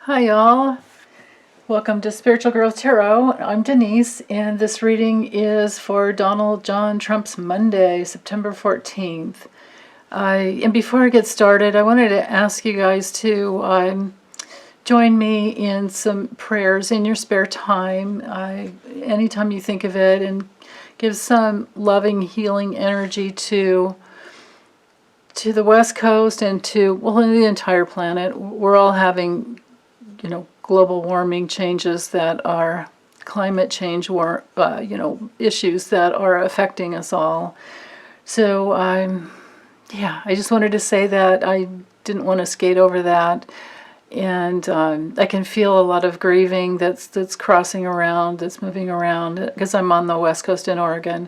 Hi y'all, welcome to Spiritual Growth Tarot. I'm Denise and this reading is for Donald John Trump's Monday, September 14th. And before I get started, I wanted to ask you guys to join me in some prayers in your spare time, anytime you think of it, and give some loving, healing energy to the West Coast and to, well, the entire planet. We're all having global warming changes that are climate change issues that are affecting us all. So I just wanted to say that I didn't want to skate over that, and I can feel a lot of grieving that's crossing around, that's moving around, because I'm on the West Coast in Oregon.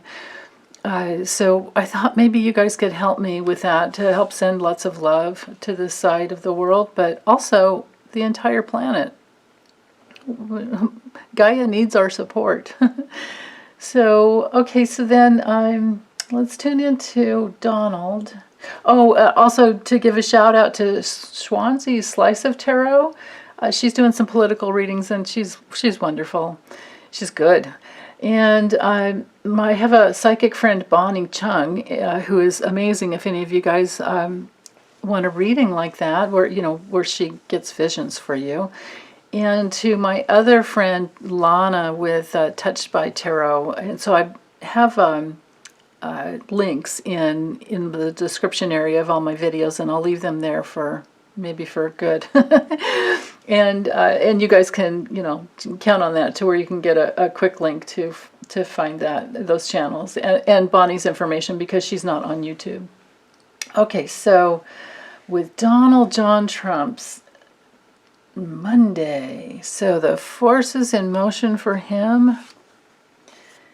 So I thought maybe you guys could help me with that, to help send lots of love to this side of the world, but also the entire planet. Gaia needs our support. So then let's tune into Donald. Also to give a shout out to Swansea's Slice of Tarot. She's doing some political readings and she's wonderful. She's good. And I have a psychic friend, Bonnie Chung, who is amazing. If any of you guys want a reading like that, where she gets visions for you. And to my other friend, Lana, with Touched by Tarot. And so I have links in the description area of all my videos, and I'll leave them there for good. and you guys can, count on that to where you can get a quick link to find those channels and Bonnie's information, because she's not on YouTube. Okay, so with Donald John Trump's Monday, so the forces in motion for him,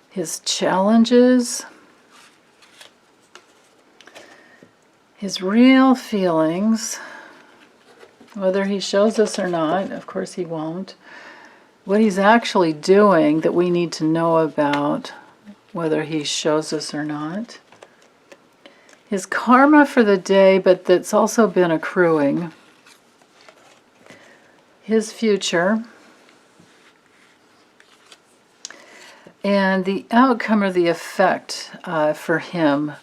his challenges, his real feelings, whether he shows us or not, of course he won't, what he's actually doing that we need to know about, whether he shows us or not, his karma for the day, but that's also been accruing, his future, and the outcome or the effect for him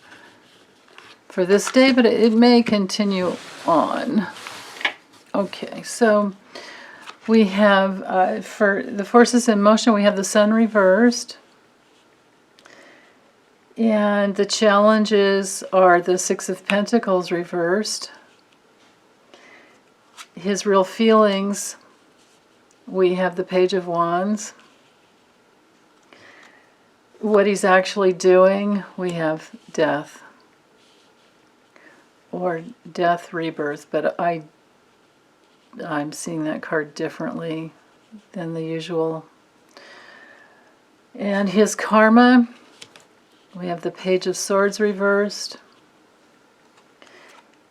for this day, but it may continue on. Okay, so we have, for the forces in motion, we have the Sun reversed. And the challenges are the Six of Pentacles reversed. His real feelings, we have the Page of Wands. What he's actually doing, we have death. Or death rebirth, but I'm seeing that card differently than the usual. And his karma, we have the Page of Swords reversed.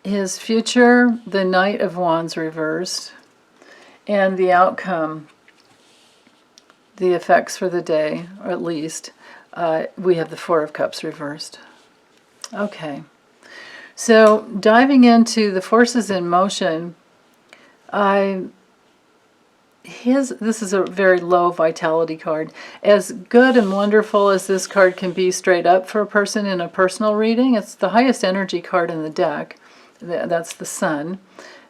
His future, the Knight of Wands reversed. And the outcome, the effects for the day, or at least, we have the Four of Cups reversed. Okay. So diving into the forces in motion, this is a very low vitality card. As good and wonderful as this card can be straight up for a person in a personal reading, it's the highest energy card in the deck. That's the Sun.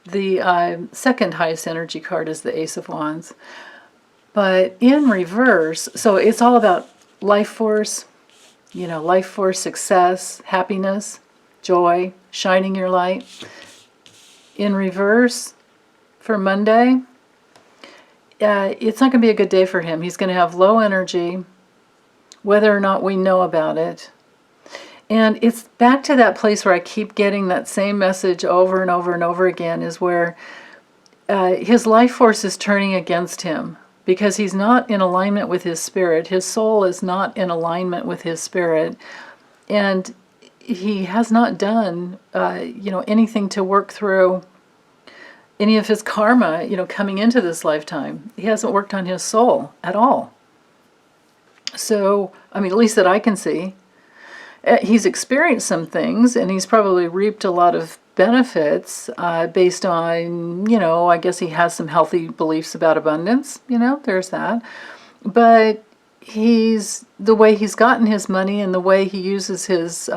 The second highest energy card is the Ace of Wands. But in reverse, so it's all about life force, life force, success, happiness, joy, shining your light. In reverse, for Monday, it's not going to be a good day for him. He's going to have low energy, whether or not we know about it. And it's back to that place where I keep getting that same message over and over and over again, is where his life force is turning against him because he's not in alignment with his spirit. His soul is not in alignment with his spirit. And he has not done, anything to work through any of his karma, coming into this lifetime. He hasn't worked on his soul at all. So, at least that I can see. he's experienced some things, and he's probably reaped a lot of benefits based on, I guess he has some healthy beliefs about abundance. There's that. But the way he's gotten his money and the way he uses his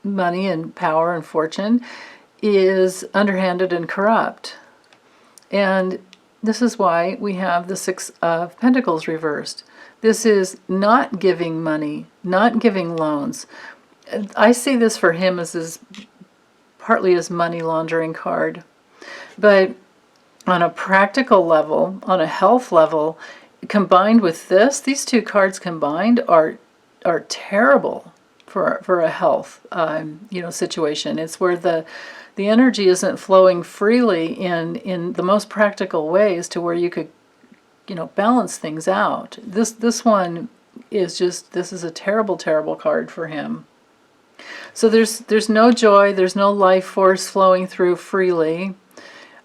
money and power and fortune is underhanded and corrupt. And this is why we have the Six of Pentacles reversed. This is not giving money, not giving loans. I see this for him as partly his money laundering card. But on a practical level, on a health level, combined with this, these two cards combined are terrible for a health situation. It's where the energy isn't flowing freely in the most practical ways to where you could balance things out. This one is this is a terrible, terrible card for him. So there's no joy, there's no life force flowing through freely.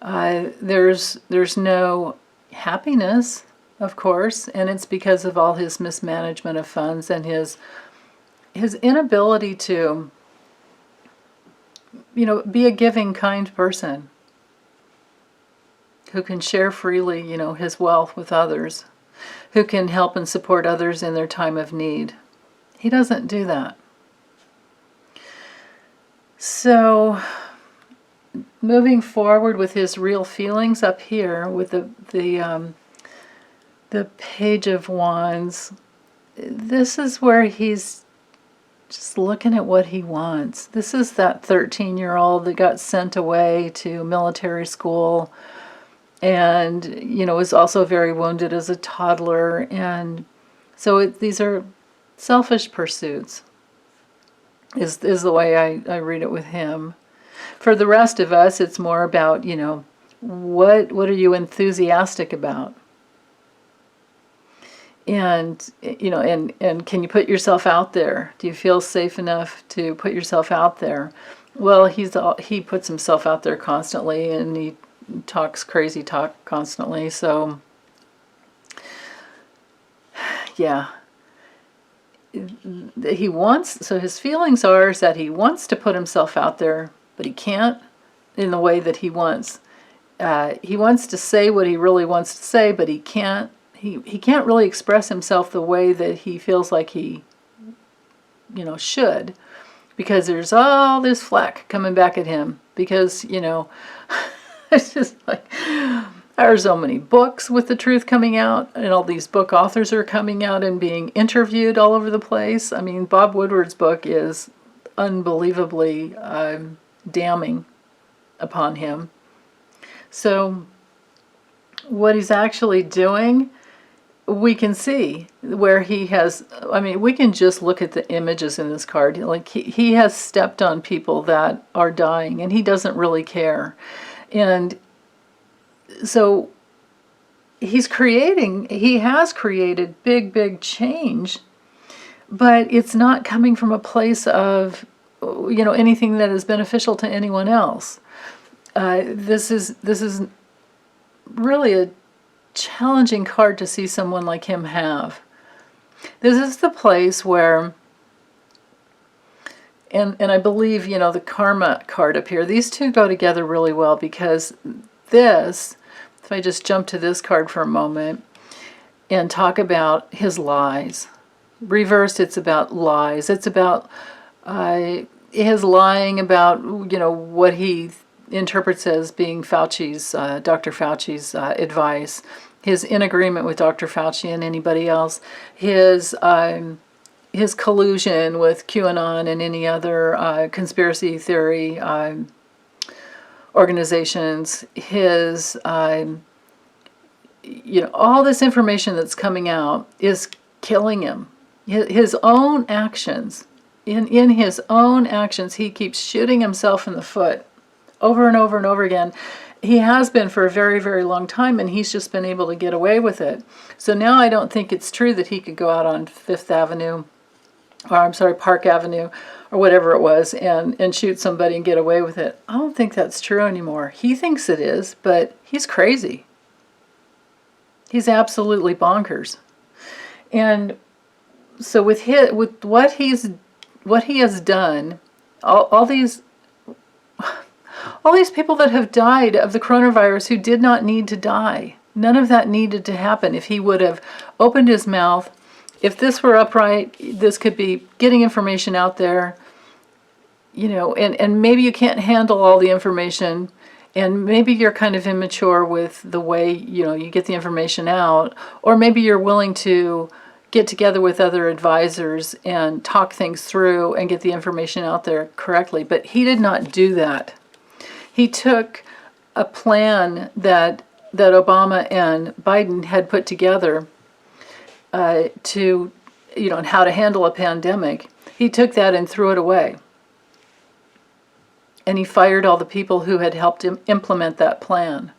There's no happiness, of course, and it's because of all his mismanagement of funds and his inability to be a giving, kind person who can share freely, his wealth with others, who can help and support others in their time of need. He doesn't do that. So, moving forward with his real feelings up here with the Page of Wands, this is where he's just looking at what he wants. This is that 13-year-old that got sent away to military school and, was also very wounded as a toddler. And so these are selfish pursuits, is the way I read it with him. For the rest of us, it's more about, what are you enthusiastic about? And, and can you put yourself out there? Do you feel safe enough to put yourself out there? Well, he puts himself out there constantly, and he talks crazy talk constantly. So, yeah. So his feelings are is that he wants to put himself out there, but he can't in the way that he wants. He wants to say what he really wants to say, but he can't. He can't really express himself the way that he feels like he, should, because there's all this flack coming back at him. Because, it's just like, there are so many books with the truth coming out, and all these book authors are coming out and being interviewed all over the place. I mean, Bob Woodward's book is unbelievably damning upon him. So, what he's actually doing, we can see where he has, we can just look at the images in this card. Like he has stepped on people that are dying, and he doesn't really care. And so he has created big change, but it's not coming from a place of, anything that is beneficial to anyone else. This is really a challenging card to see someone like him have. This is the place where, and I believe, the karma card up here, these two go together really well, because this, if I just jump to this card for a moment and talk about his lies. Reversed, it's about lies. It's about his lying about, what he interprets as being Dr. Fauci's advice, his in agreement with Dr. Fauci and anybody else, his collusion with QAnon and any other conspiracy theory organizations, his, all this information that's coming out is killing him. His own actions, in his own actions, he keeps shooting himself in the foot over and over and over again. He has been for a very, very long time, and he's just been able to get away with it. So now I don't think it's true that he could go out on Park Avenue, or whatever it was, and shoot somebody and get away with it. I don't think that's true anymore. He thinks it is, but he's crazy. He's absolutely bonkers. And so with what he's what he has done, all these people that have died of the coronavirus who did not need to die. None of that needed to happen. If he would have opened his mouth, if this were upright, this could be getting information out there, and maybe you can't handle all the information, and maybe you're kind of immature with the way, you get the information out, or maybe you're willing to get together with other advisors and talk things through and get the information out there correctly. But he did not do that. He took a plan that Obama and Biden had put together to, and how to handle a pandemic. He took that and threw it away. And he fired all the people who had helped him implement that plan.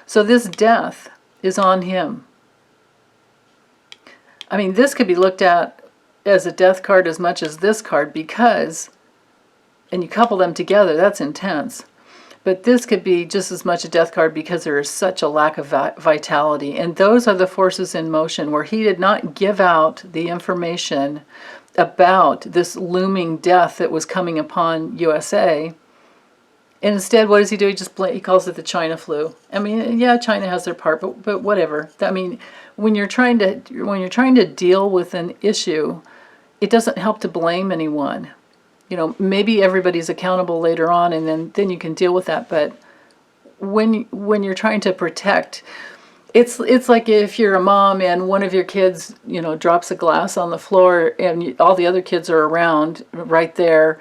So this death is on him. I mean, this could be looked at as a death card as much as this card because, and you couple them together, that's intense. But this could be just as much a death card because there is such a lack of vitality. And those are the forces in motion where he did not give out the information about this looming death that was coming upon USA. And instead, what does he do? He calls it the China flu. I mean, yeah, China has their part, but whatever. I mean, when you're trying to deal with an issue, it doesn't help to blame anyone. Maybe everybody's accountable later on, and then you can deal with that. But when you're trying to protect, it's like if you're a mom and one of your kids, drops a glass on the floor, and all the other kids are around right there.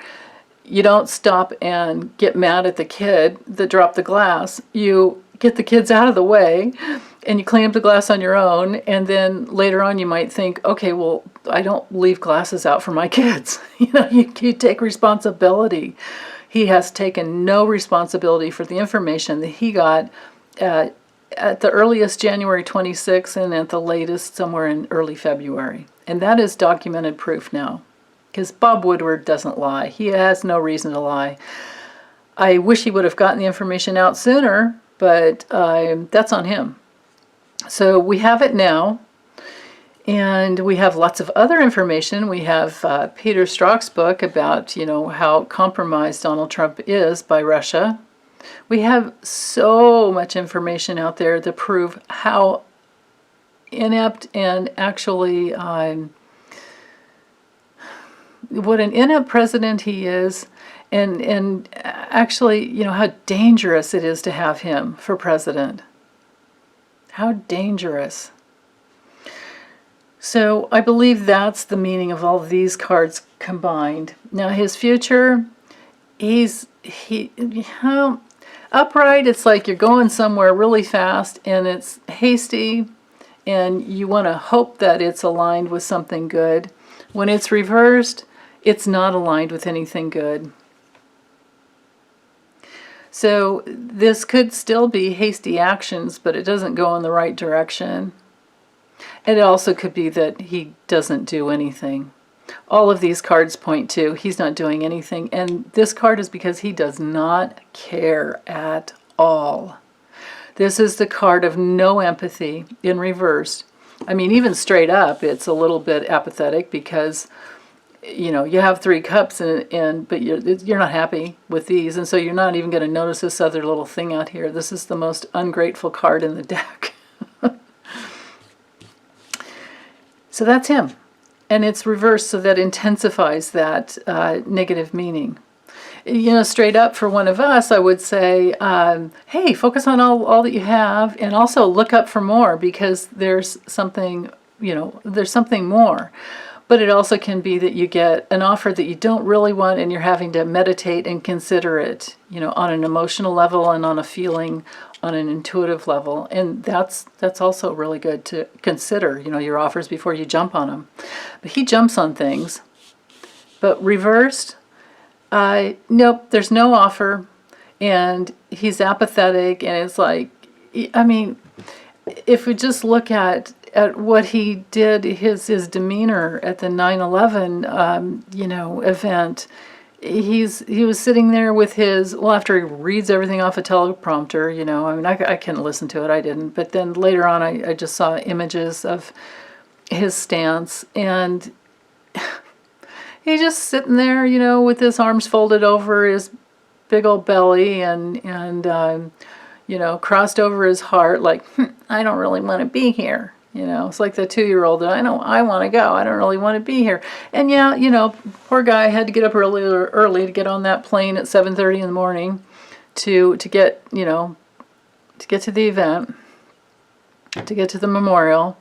You don't stop and get mad at the kid that dropped the glass. You get the kids out of the way and you clean up the glass on your own. And then later on you might think, okay, well, I don't leave glasses out for my kids. You take responsibility. He has taken no responsibility for the information that he got at the earliest January 26th and at the latest somewhere in early February. And that is documented proof now. Because Bob Woodward doesn't lie. He has no reason to lie. I wish he would have gotten the information out sooner, but that's on him. So we have it now, and we have lots of other information. We have Peter Strzok's book about, how compromised Donald Trump is by Russia. We have so much information out there to prove how inept and actually what an inept president he is, and actually, how dangerous it is to have him for president. How dangerous. So I believe that's the meaning of all of these cards combined. Now his future, upright, it's like you're going somewhere really fast and it's hasty and you want to hope that it's aligned with something good. When it's reversed, it's not aligned with anything good. So this could still be hasty actions, but it doesn't go in the right direction. And it also could be that he doesn't do anything. All of these cards point to he's not doing anything. And this card is because he does not care at all. This is the card of no empathy in reverse. I mean, even straight up, it's a little bit apathetic because you have 3 cups but you're not happy with these, and so you're not even going to notice this other little thing out here. This is the most ungrateful card in the deck. So that's him, and it's reversed, so that intensifies that negative meaning. Straight up for one of us, I would say, hey, focus on all that you have, and also look up for more because there's something, there's something more. But it also can be that you get an offer that you don't really want and you're having to meditate and consider it, on an emotional level and on a feeling, on an intuitive level. And that's also really good to consider, your offers before you jump on them. But he jumps on things. But reversed, nope, there's no offer. And he's apathetic. And it's like, I mean, if we just look at what he did, his demeanor at the 9/11, event, he was sitting there with his, after he reads everything off a teleprompter, I mean, I couldn't listen to it, I didn't, but then later on I just saw images of his stance, and he's just sitting there, you know, with his arms folded over his big old belly and you know, crossed over his heart, like, I don't really want to be here. You know, it's like the 2-year-old that I want to go. I don't really want to be here. And yeah, you know, poor guy had to get up early to get on that plane at 7:30 in the morning to get, you know, to get to the event, to get to the memorial.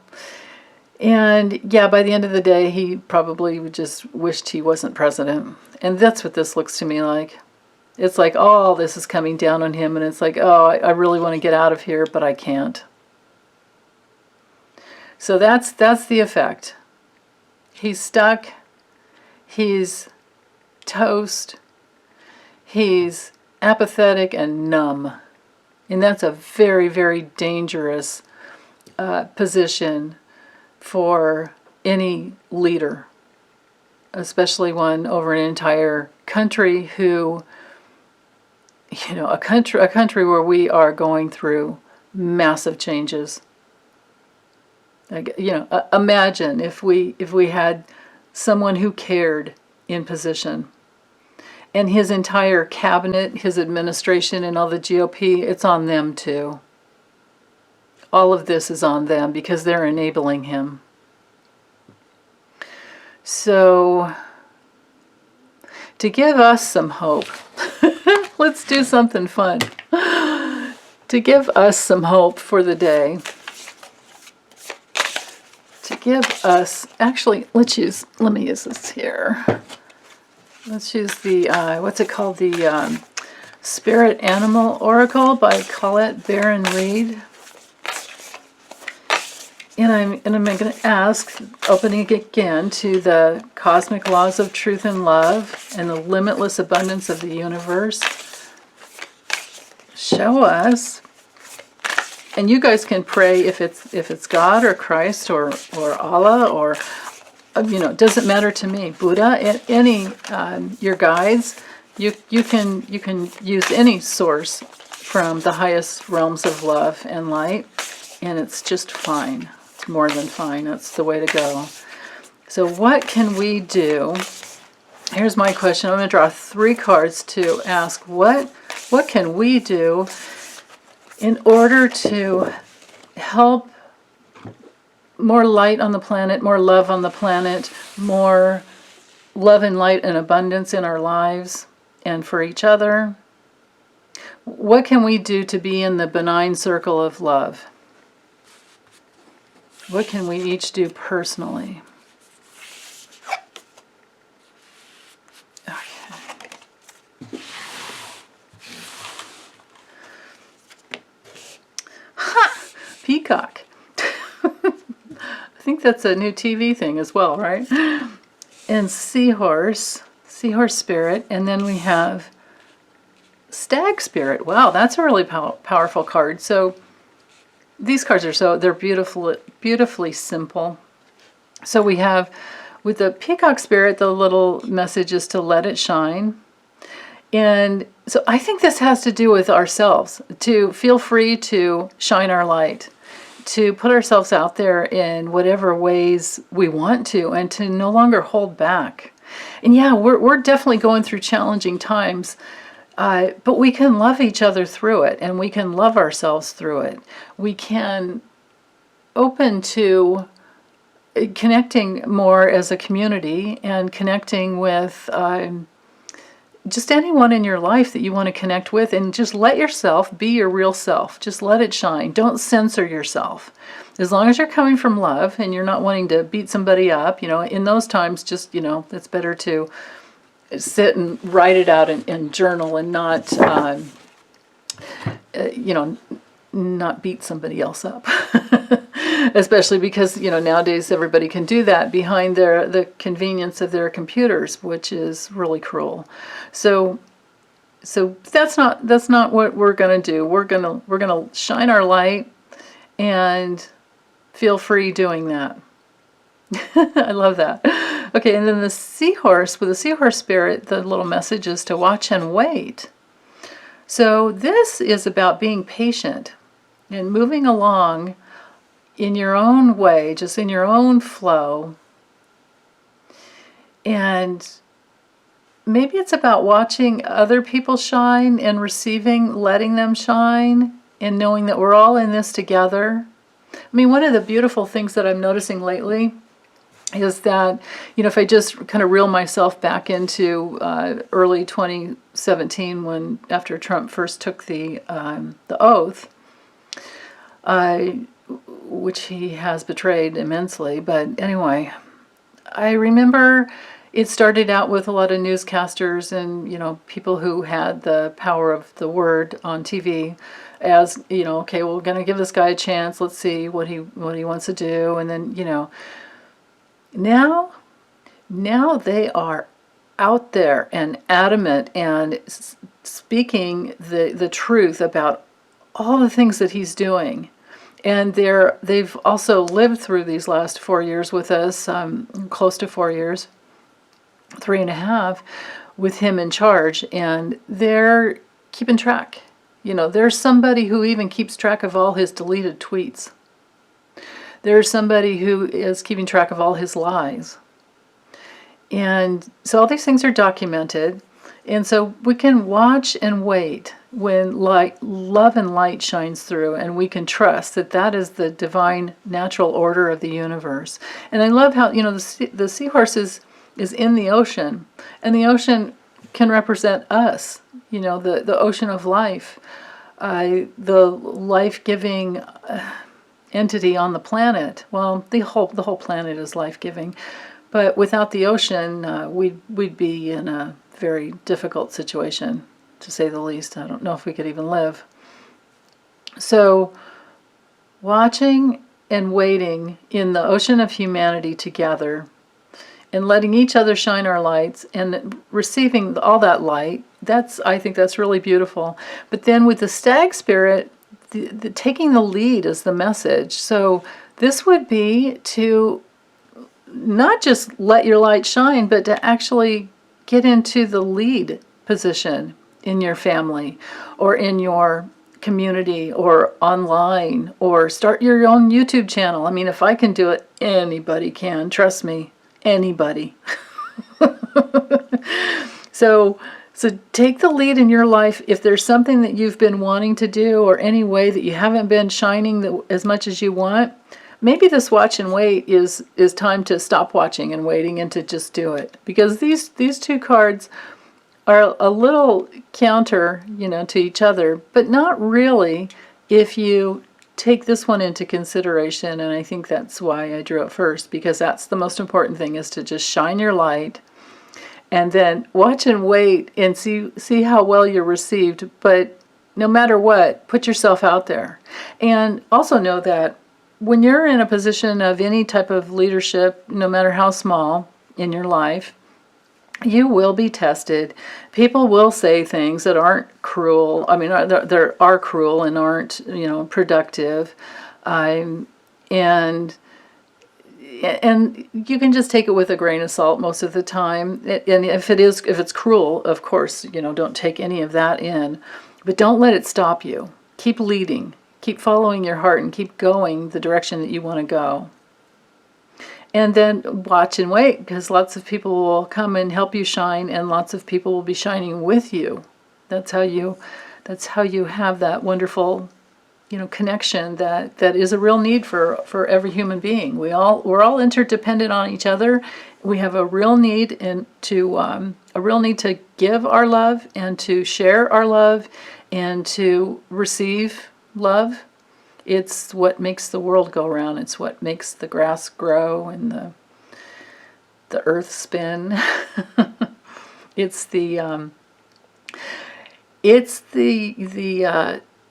And yeah, by the end of the day, he probably just wished he wasn't president. And that's what this looks to me like. It's like all this is coming down on him, and it's like, oh, I really want to get out of here, but I can't. So that's the effect. He's stuck. He's toast. He's apathetic and numb. And that's a very, very dangerous position for any leader, especially one over an entire country who, you know, a country where we are going through massive changes. Like, you know, imagine if we had someone who cared in position, and his entire cabinet, his administration, and all the GOP, it's on them too. All of this is on them because they're enabling him. So, to give us some hope, let's do something fun. To give us some hope for the day. To give us, actually, let me use this here. Let's use the, what's it called? The Spirit Animal Oracle by Collette Baron-Reid. And I'm going to ask, opening it again to the cosmic laws of truth and love and the limitless abundance of the universe. Show us. And you guys can pray if it's God or Christ or Allah or, you know, it doesn't matter to me. Buddha, any your guides, you can use any source from the highest realms of love and light, and it's just fine. It's more than fine. That's the way to go. So what can we do? Here's my question. I'm going to draw 3 cards to ask what can we do in order to help more light on the planet, more love on the planet, more love and light and abundance in our lives and for each other. What can we do to be in the benign circle of love? What can we each do personally? Okay. Ha! Peacock. I think that's a new TV thing as well, right? And seahorse spirit, and then we have stag spirit. Wow, that's a really powerful card. So these cards are they're beautifully simple. So we have, with the peacock spirit, the little message is to let it shine. And so I think this has to do with ourselves, to feel free to shine our light, to put ourselves out there in whatever ways we want to, and to no longer hold back. And yeah, we're definitely going through challenging times, but we can love each other through it, and we can love ourselves through it. We can open to connecting more as a community and connecting with just anyone in your life that you want to connect with, and just let yourself be your real self. Just let it shine. Don't censor yourself. As long as you're coming from love and you're not wanting to beat somebody up, you know, in those times, just, you know, it's better to sit and write it out and journal and not, you know, not beat somebody else up. Especially because, you know, nowadays everybody can do that behind the convenience of their computers, which is really cruel. So that's not what we're going to do. We're going to shine our light and feel free doing that. I love that. Okay, and then the seahorse, with the seahorse spirit, the little message is to watch and wait. So this is about being patient and moving along in your own way, just in your own flow, And maybe it's about watching other people shine and receiving, letting them shine, and knowing that we're all in this together. I mean, one of the beautiful things that I'm noticing lately is that, if I just kind of reel myself back into early 2017, when after Trump first took the oath, which he has betrayed immensely. But anyway, I remember it started out with a lot of newscasters and, people who had the power of the word on TV as, okay, well, we're going to give this guy a chance. Let's see what he wants to do. And then, now they are out there and adamant and speaking the truth about all the things that he's doing. And they've also lived through these last 4 years with us, close to 4 years, 3.5, with him in charge. And they're keeping track. There's somebody who even keeps track of all his deleted tweets. There's somebody who is keeping track of all his lies. And so all these things are documented. And so we can watch and wait when love and light shines through, and we can trust that that is the divine natural order of the universe. And I love how, the seahorse is in the ocean, and the ocean can represent us, the ocean of life, the life-giving entity on the planet. Well, the whole planet is life-giving, but without the ocean, we'd be in a very difficult situation, to say the least. I don't know if we could even live. So, watching and waiting in the ocean of humanity together, and letting each other shine our lights, and receiving all that light, I think that's really beautiful. But then with the stag spirit, the taking the lead is the message. So this would be to not just let your light shine, but to actually get into the lead position in your family or in your community or online, or start your own YouTube channel. I mean, if I can do it, anybody can. Trust me, anybody. So take the lead in your life. If there's something that you've been wanting to do, or any way that you haven't been shining as much as you want, maybe this watch and wait is time to stop watching and waiting and to just do it. Because these two cards are a little counter, to each other, but not really if you take this one into consideration. And I think that's why I drew it first, because that's the most important thing, is to just shine your light and then watch and wait and see how well you're received. But no matter what, put yourself out there. And also know that when you're in a position of any type of leadership, no matter how small in your life, you will be tested. People will say things that aren't cruel. I mean, there are cruel and aren't, productive. And you can just take it with a grain of salt most of the time. And if it's cruel, of course, don't take any of that in. But don't let it stop you. Keep leading. Keep following your heart and keep going the direction that you want to go. And then watch and wait, because lots of people will come and help you shine, and lots of people will be shining with you. That's how you have that wonderful, connection that is a real need for every human being. We're all interdependent on each other. We have a real need to give our love and to share our love and to receive love. It's what makes the world go round. It's what makes the grass grow and the earth spin. It's the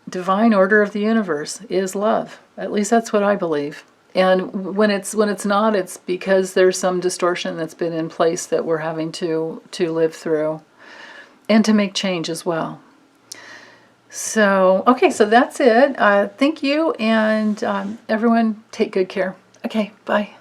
divine order of the universe is love. At least that's what I believe. And when it's not, it's because there's some distortion that's been in place that we're having to live through and to make change as well. So, okay, so that's it. Thank you, and everyone take good care. Okay, bye.